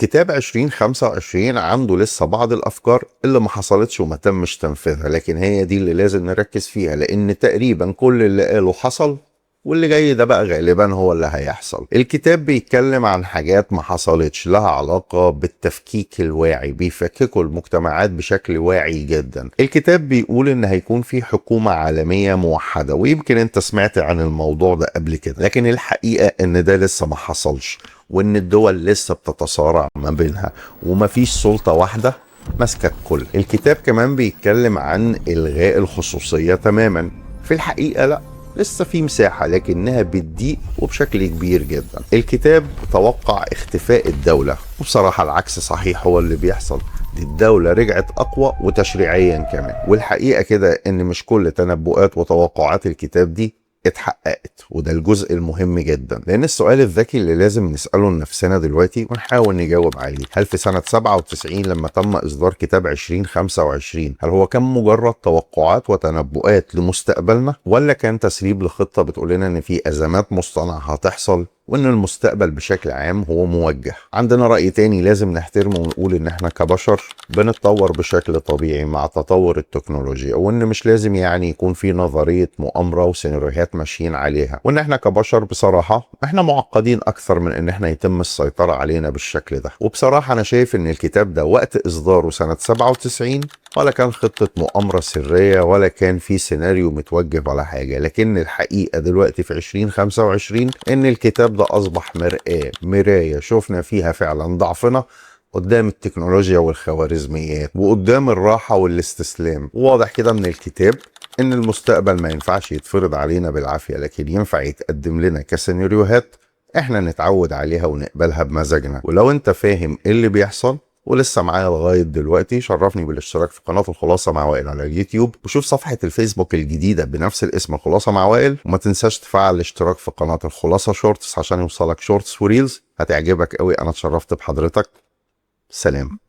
كتاب 2025 عنده لسه بعض الأفكار اللي ما حصلتش وما تمش تنفيذها، لكن هي دي اللي لازم نركز فيها، لأن تقريبا كل اللي قاله حصل، واللي جاي ده بقى غالبا هو اللي هيحصل. الكتاب بيتكلم عن حاجات ما حصلتش لها علاقة بالتفكيك الواعي، بيفككوا المجتمعات بشكل واعي جدا. الكتاب بيقول ان هيكون في حكومة عالمية موحدة، ويمكن انت سمعت عن الموضوع ده قبل كده، لكن الحقيقة ان ده لسه ما حصلش، وان الدول لسه بتتصارع ما بينها، ومفيش سلطة واحدة ماسكة الكل. الكتاب كمان بيتكلم عن إلغاء الخصوصية تماما. في الحقيقة لا، لسه في مساحة، لكنها بتضيق وبشكل كبير جدا. الكتاب توقع اختفاء الدولة، وبصراحة العكس صحيح هو اللي بيحصل. دي الدولة رجعت أقوى وتشريعيا كمان. والحقيقة كده إن مش كل تنبؤات وتوقعات الكتاب دي اتحققت، وده الجزء المهم جدا، لان السؤال الذكي اللي لازم نسأله لنفسنا دلوقتي ونحاول نجاوب عليه: هل في سنة 97 لما تم اصدار كتاب 2025 هل هو كان مجرد توقعات وتنبؤات لمستقبلنا، ولا كان تسريب لخطة بتقول لنا ان في ازمات مصطنعة هتحصل، وان المستقبل بشكل عام هو موجه؟ عندنا رأي تاني لازم نحترمه ونقول ان احنا كبشر بنتطور بشكل طبيعي مع تطور التكنولوجيا، وان مش لازم يعني يكون في نظرية مؤامرة وسيناريوهات ماشيين عليها، وان احنا كبشر بصراحة احنا معقدين اكثر من ان احنا يتم السيطرة علينا بالشكل ده. وبصراحة انا شايف ان الكتاب ده وقت اصداره سنة 97 ولا كان خطة مؤامرة سرية، ولا كان في سيناريو متوجه ولا حاجة، لكن الحقيقة دلوقتي في 2025 ان الكتاب ده اصبح مراية شفنا فيها فعلا ضعفنا قدام التكنولوجيا والخوارزميات، وقدام الراحة والاستسلام. واضح كده من الكتاب ان المستقبل ما ينفعش يتفرض علينا بالعافية، لكن ينفع يتقدم لنا كسيناريوهات احنا نتعود عليها ونقبلها بمزاجنا. ولو انت فاهم ايه اللي بيحصل ولسه معايا لغايه دلوقتي، شرفني بالاشتراك في قناه الخلاصه مع وائل على اليوتيوب، وشوف صفحه الفيسبوك الجديده بنفس الاسم الخلاصه مع وائل، وما تنساش تفعل الاشتراك في قناه الخلاصه شورتس عشان يوصلك شورتس وريلز هتعجبك قوي. انا اتشرفت بحضرتك. سلام.